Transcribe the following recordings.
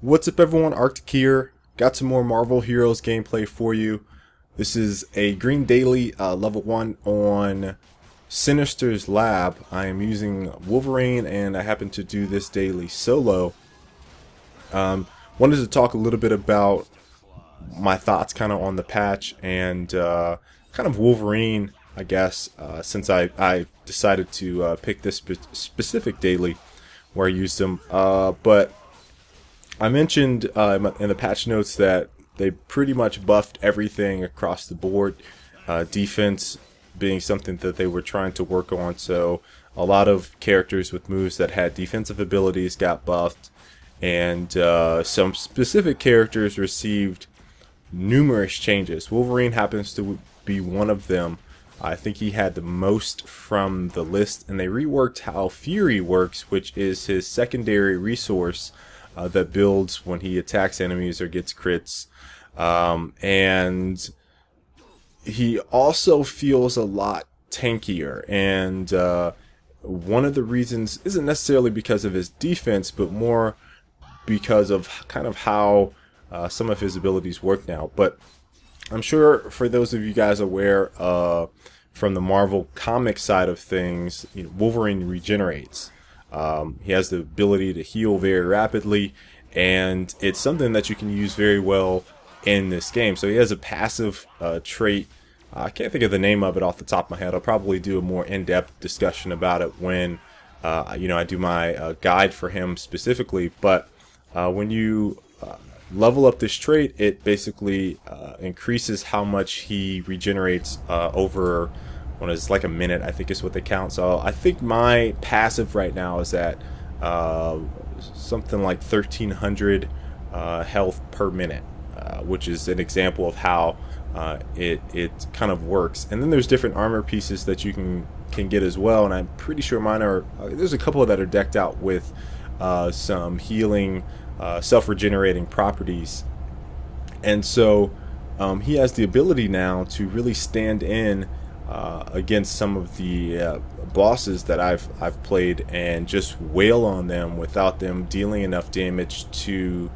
What's up everyone, Arctic here. Got some more Marvel Heroes gameplay for you. This is a Green Daily level 1 on Sinister's lab. I am using Wolverine and I happen to do this daily solo. Wanted to talk a little bit about my thoughts kind of on the patch and kind of Wolverine, I guess, since I decided to pick this specific daily where I used him. But I mentioned in the patch notes that they pretty much buffed everything across the board, defense being something that they were trying to work on, so a lot of characters with moves that had defensive abilities got buffed, and some specific characters received numerous changes. Wolverine happens to be one of them. I think he had the most from the list, and they reworked how Fury works, which is his secondary resource that builds when he attacks enemies or gets crits. And he also feels a lot tankier. And one of the reasons isn't necessarily because of his defense, but more because of kind of how some of his abilities work now. But I'm sure for those of you guys aware from the Marvel comic side of things, Wolverine regenerates. He has the ability to heal very rapidly, and it's something that you can use very well in this game. So he has a passive trait. I can't think of the name of it off the top of my head. I'll probably do a more in-depth discussion about it when I do my guide for him specifically. But when you level up this trait, it basically increases how much he regenerates over when it's like a minute, I think is what they count. So I think my passive right now is at something like 1300 health per minute, which is an example of how it kind of works. And then there's different armor pieces that you can get as well, and I'm pretty sure mine are there's a couple that are decked out with some healing, self-regenerating properties. And so he has the ability now to really stand in against some of the bosses that I've played and just wail on them without them dealing enough damage to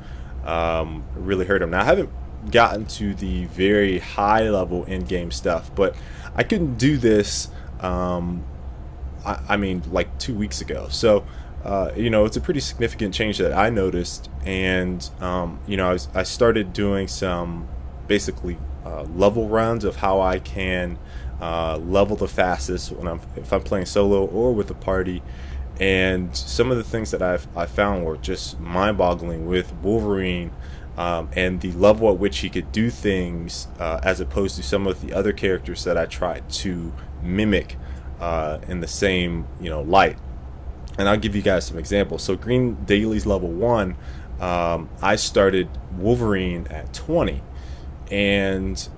really hurt them. Now I haven't gotten to the very high level in-game stuff, but I couldn't do this I mean like 2 weeks ago. So it's a pretty significant change that I noticed, and I started doing some basically level runs of how I can level the fastest if I'm playing solo or with a party. And some of the things that I found were just mind-boggling with Wolverine, and the level at which he could do things as opposed to some of the other characters that I tried to mimic in the same light. And I'll give you guys some examples. So Green Daily's level 1, I started Wolverine at 20, and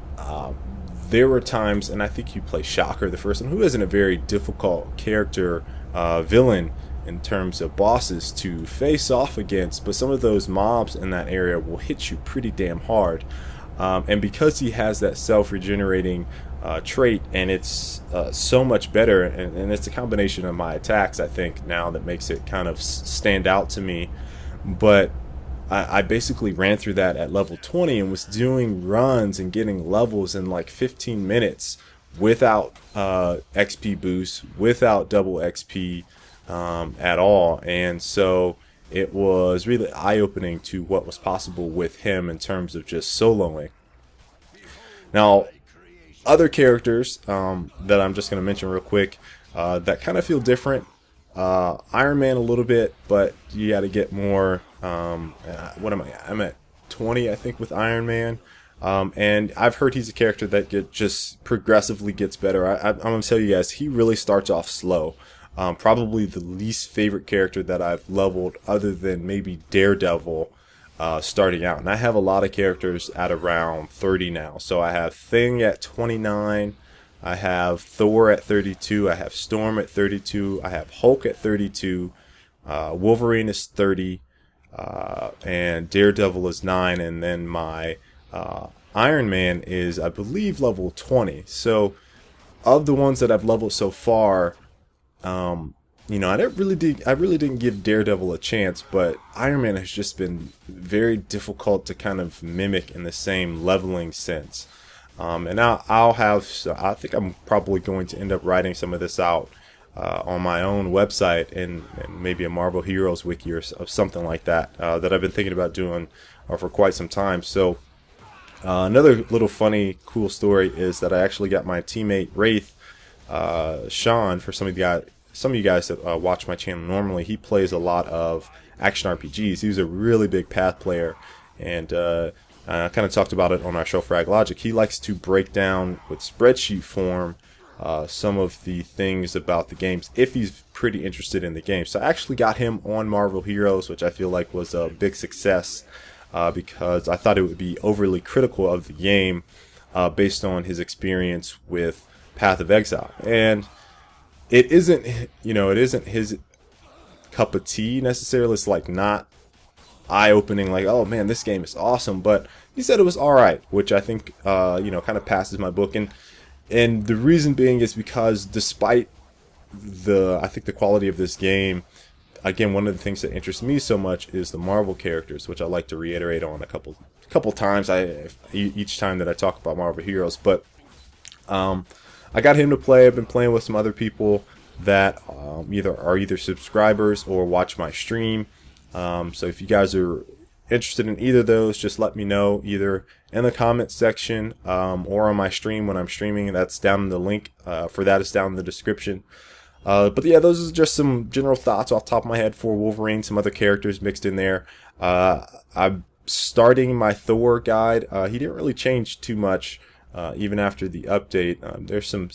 there were times, and I think you play Shocker the first one, who isn't a very difficult character, villain in terms of bosses to face off against, but some of those mobs in that area will hit you pretty damn hard. And because he has that self-regenerating trait, and it's so much better, and it's a combination of my attacks, I think, now that makes it kind of stand out to me. But I basically ran through that at level 20 and was doing runs and getting levels in like 15 minutes without XP boosts, without double XP at all. And so it was really eye-opening to what was possible with him in terms of just soloing. Now, other characters that I'm just going to mention real quick that kind of feel different. Iron Man a little bit, but you got to get more. What am I? I'm at 20, I think, with Iron Man. And I've heard he's a character that just progressively gets better. I'm going to tell you guys, he really starts off slow. Probably the least favorite character that I've leveled, other than maybe Daredevil, starting out. And I have a lot of characters at around 30 now. So I have Thing at 29. I have Thor at 32. I have Storm at 32. I have Hulk at 32. Wolverine is 30. And Daredevil is 9. And then my Iron Man is, I believe, level 20. So of the ones that I've leveled so far, I really didn't give Daredevil a chance, but Iron Man has just been very difficult to kind of mimic in the same leveling sense. And I think I'm probably going to end up writing some of this out on my own website and maybe a Marvel Heroes wiki or something like that that I've been thinking about doing for quite some time. So another little funny, cool story is that I actually got my teammate Wraith, Sean, for some of you guys that watch my channel normally. He plays a lot of action RPGs. He was a really big Path player, and I kind of talked about it on our show Frag Logic. He likes to break down with spreadsheet form some of the things about the games if he's pretty interested in the game. So I actually got him on Marvel Heroes, which I feel like was a big success because I thought it would be overly critical of the game based on his experience with Path of Exile. And it isn't his cup of tea necessarily. It's like not eye-opening, like, oh man, this game is awesome, but he said it was alright, which I think kind of passes my book. And the reason being is because despite I think the quality of this game, again, one of the things that interests me so much is the Marvel characters, which I like to reiterate on a couple times each time that I talk about Marvel Heroes. But I got him to play. I've been playing with some other people that either subscribers or watch my stream. So if you guys are interested in either of those, just let me know either in the comment section or on my stream when I'm streaming. That's down in the link for that is down in the description. But yeah, those are just some general thoughts off the top of my head for Wolverine, some other characters mixed in there. I'm starting my Thor guide. He didn't really change too much even after the update. There's some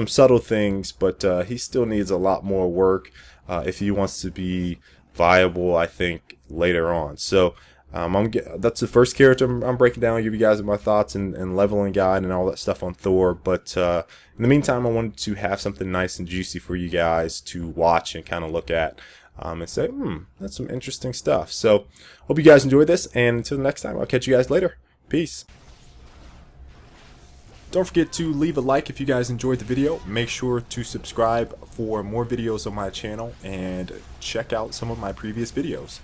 subtle things, but he still needs a lot more work if he wants to be viable, I think, later on. So that's the first character I'm breaking down. I'll give you guys my thoughts and leveling guide and all that stuff on Thor. But in the meantime, I wanted to have something nice and juicy for you guys to watch and kind of look at and say, that's some interesting stuff. So hope you guys enjoyed this, and until next time, I'll catch you guys later. Peace. Don't forget to leave a like if you guys enjoyed the video. Make sure to subscribe for more videos on my channel and check out some of my previous videos.